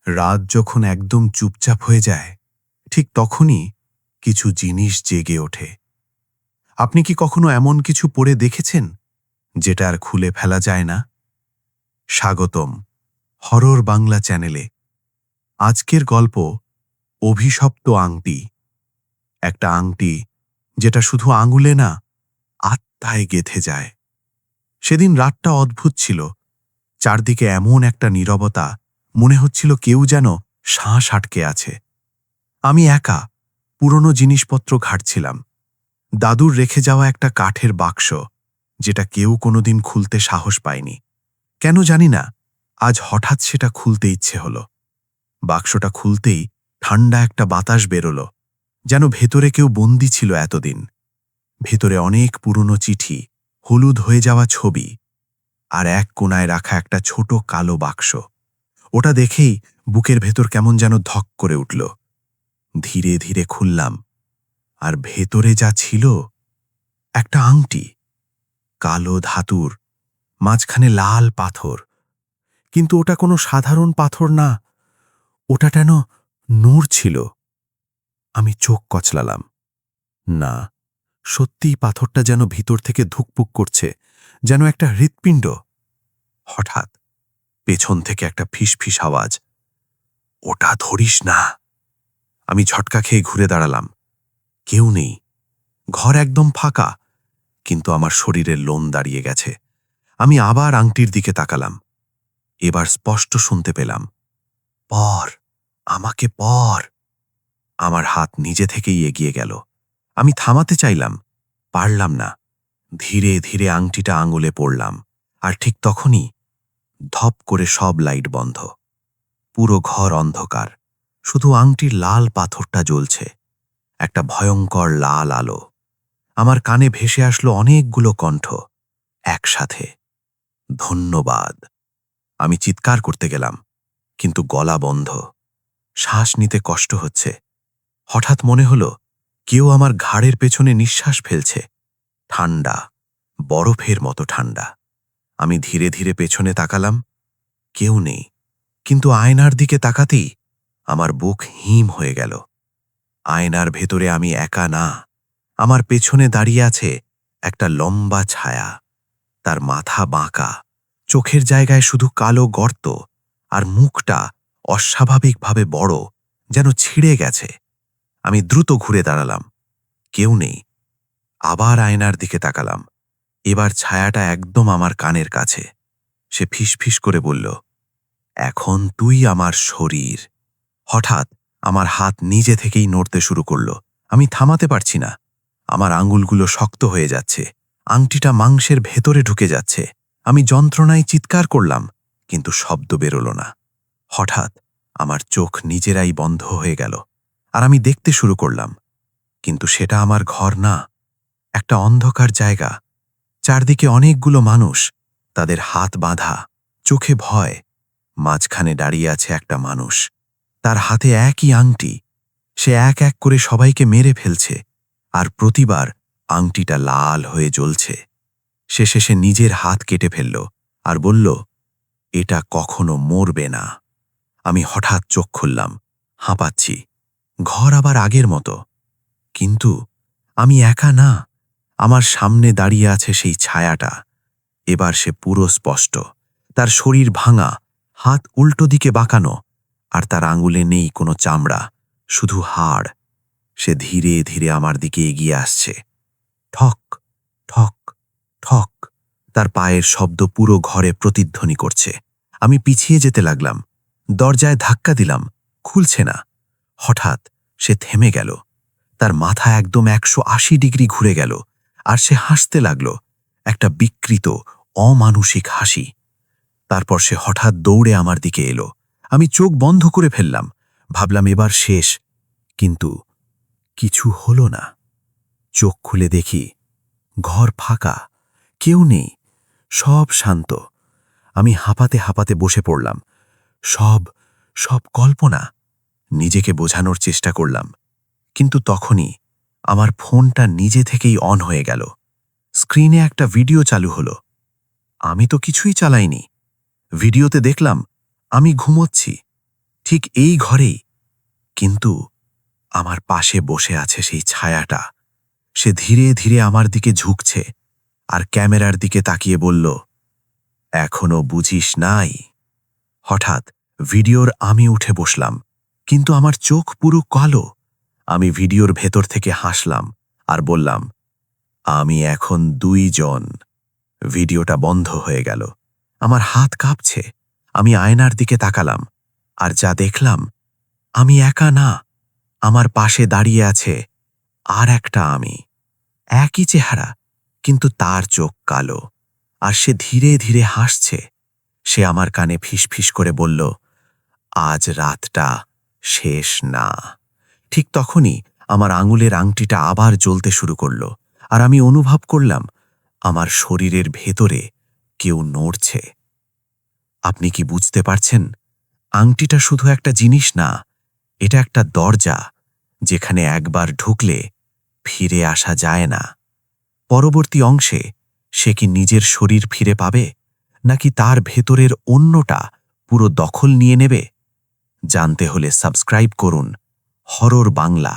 রাত যখন একদম চুপচাপ হয়ে যায়, ঠিক তখনই কিছু জিনিস জেগে ওঠে। আপনি কি কখনো এমন কিছু পড়ে দেখেছেন যেটা আর খুলে ফেলা যায় না? স্বাগতম হরর বাংলা চ্যানেলে। আজকের গল্প অভিশপ্ত আংটি। একটা আংটি যেটা শুধু আঙুলে না, আত্মায় গেঁথে যায়। সেদিন রাতটা অদ্ভুত ছিল। চারদিকে এমন একটা নীরবতা, মনে হচ্ছিল কেউ যেন শ্বাস আটকে আছে। আমি একা পুরনো জিনিসপত্র ঘাঁটছিলাম। দাদুর রেখে যাওয়া একটা কাঠের বাক্স, যেটা কেউ কোনোদিন খুলতে সাহস পায়নি। কেন জানি না, আজ হঠাৎ সেটা খুলতে ইচ্ছে হলো। বাক্সটা খুলতেই ঠান্ডা একটা বাতাস বেরোলো, যেন ভেতরে কেউ বন্দী ছিল এতদিন। ভেতরে অনেক পুরনো চিঠি, হলুদ হয়ে যাওয়া ছবি, আর এক কোণায় রাখা একটা ছোট কালো বাক্স। ওটা দেখেই বুকের ভেতর কেমন যেন ধক করে উঠল। ধীরে ধীরে খুললাম, আর ভেতরে যা ছিল, একটা আংটি, কালো ধাতুর, মাঝখানে লাল পাথর। কিন্তু ওটা কোনো সাধারণ পাথর না, ওটা যেন নূর ছিল। আমি চোখ কচলালাম। না, সত্যিই পাথরটা যেন ভিতর থেকে ধুকপুক করছে, যেন একটা হৃৎপিণ্ড। হঠাৎ পেছন থেকে একটা ফিসফিস আওয়াজ, ওটা ধরিস না। আমি ঝটকা খেয়ে ঘুরে দাঁড়ালাম। কেউ নেই, ঘর একদম ফাঁকা, কিন্তু আমার শরীরের লোম দাঁড়িয়ে গেছে। আমি আবার আংটির দিকে তাকালাম। এবার স্পষ্ট শুনতে পেলাম, পর, আমাকে পর। আমার হাত নিজে থেকেই এগিয়ে গেল। আমি থামাতে চাইলাম, পারলাম না। ধীরে ধীরে আংটিটা আঙুলে পড়লাম, আর ঠিক তখনই ধপ করে সব লাইট বন্ধ। পুরো ঘর অন্ধকার, শুধু আংটির লাল পাথরটা জ্বলছে, একটা ভয়ঙ্কর লাল আলো। আমার কানে ভেসে আসলো অনেকগুলো কণ্ঠ একসাথে, ধন্যবাদ। আমি চিৎকার করতে গেলাম, কিন্তু গলা বন্ধ, শ্বাস নিতে কষ্ট হচ্ছে। হঠাৎ মনে হলো কেউ আমার ঘাড়ের পেছনে নিঃশ্বাস ফেলছে, ঠান্ডা, বরফের মতো ঠান্ডা। আমি ধীরে ধীরে পেছনে তাকালাম, কেউ নেই। কিন্তু আয়নার দিকে তাকাতেই আমার বুক হিম হয়ে গেল। আয়নার ভেতরে আমি একা না, আমার পেছনে দাঁড়িয়ে আছে একটা লম্বা ছায়া। তার মাথা বাঁকা, চোখের জায়গায় শুধু কালো গর্ত, আর মুখটা অস্বাভাবিকভাবে বড়, যেন ছিঁড়ে গেছে। আমি দ্রুত ঘুরে দাঁড়ালাম, কেউ নেই। আবার আয়নার দিকে তাকালাম। এবার ছায়াটা একদম আমার কানের কাছে। সে ফিসফিস করে বলল, এখন তুই আমার শরীর। হঠাৎ আমার হাত নিজে থেকেই নড়তে শুরু করল। আমি থামাতে পারছি না। আমার আঙুলগুলো শক্ত হয়ে যাচ্ছে, আংটিটা মাংসের ভেতরে ঢুকে যাচ্ছে। আমি যন্ত্রণায় চিৎকার করলাম, কিন্তু শব্দ বেরোল না। হঠাৎ আমার চোখ নিজেরাই বন্ধ হয়ে গেল, আর আমি দেখতে শুরু করলাম। কিন্তু সেটা আমার ঘর না, একটা অন্ধকার জায়গা। চারদিকে অনেকগুলো মানুষ, তাদের হাত বাঁধা, চোখে ভয়। মাঝখানে দাঁড়িয়ে আছে একটা মানুষ, তার হাতে একই আংটি। সে এক এক করে সবাইকে মেরে ফেলছে, আর প্রতিবার আংটিটা লাল হয়ে জ্বলছে। সে শেষে নিজের হাত কেটে ফেলল আর বলল, এটা কখনো মরবে না। আমি হঠাৎ চোখ খুললাম, হাঁপাচ্ছি। ঘর আবার আগের মতো, কিন্তু আমি একা না। আমার সামনে দাঁড়িয়ে আছে সেই ছায়াটা। এবার সে পুরো স্পষ্ট, তার শরীর ভাঙা, হাত উল্টো দিকে বাঁকানো, আর তার আঙুলে নেই কোনো চামড়া, শুধু হাড়। সে ধীরে ধীরে আমার দিকে এগিয়ে আসছে। ঠক ঠক ঠক, তার পায়ের শব্দ পুরো ঘরে প্রতিধ্বনি করছে। আমি পিছিয়ে যেতে লাগলাম, দরজায় ধাক্কা দিলাম, খুলছে না। হঠাৎ সে থেমে গেল। তার মাথা একদম 180 ডিগ্রি ঘুরে গেল, আর সে হাসতে লাগল, একটা বিকৃত, অমানুষিক হাসি। তারপর সে হঠাৎ দৌড়ে আমার দিকে এলো। আমি চোখ বন্ধ করে ফেললাম, ভাবলাম এবার শেষ, কিন্তু কিছু হলো না। চোখ খুলে দেখি ঘর ফাঁকা, কেউ নেই, সব শান্ত। আমি হাঁপাতে হাঁপাতে বসে পড়লাম। সব সব কল্পনা, নিজেকে বোঝানোর চেষ্টা করলাম। কিন্তু তখনই আমার ফোনটা নিজে থেকেই অন হয়ে গেল। স্ক্রিনে একটা ভিডিও চালু হলো। আমি তো কিছুই চালাইনি। ভিডিওতে দেখলাম আমি ঘুমোচ্ছি, ঠিক এই ঘরেই। কিন্তু আমার পাশে বসে আছে সেই ছায়াটা। সে ধীরে ধীরে আমার দিকে ঝুঁকছে আর ক্যামেরার দিকে তাকিয়ে বলল, এখনো বুঝিস নাই? হঠাৎ ভিডিওর আমি উঠে বসলাম, কিন্তু আমার চোখ পুরো কালো। আমি ভিডিওর ভেতর থেকে হাসলাম আর বললাম, আমি এখন 2 জন। ভিডিওটা বন্ধ হয়ে গেল। আমার হাত কাঁপছে। আমি আয়নার দিকে তাকালাম, আর যা দেখলাম, আমি একা না। আমার পাশে দাঁড়িয়ে আছে আর একটা আমি। একই চেহারা, কিন্তু তার চোখ কালো, আর সে ধীরে ধীরে হাসছে। সে আমার কানে ফিসফিস করে বলল, আজ রাতটা শেষ না। ঠিক তখনই আমার আঙুলের আংটিটা আবার জ্বলতে শুরু করল, আর আমি অনুভব করলাম আমার শরীরের ভেতরে কেউ নড়ছে। আপনি কি বুঝতে পারছেন? আংটিটা শুধু একটা জিনিস না, এটা একটা দরজা, যেখানে একবার ঢুকলে ফিরে আসা যায় না। পরবর্তী অংশে সে কি নিজের শরীর ফিরে পাবে, নাকি তার ভেতরের অন্যটা পুরো দখল নিয়ে নেবে? জানতে হলে সাবস্ক্রাইব করুন হরর বাংলা।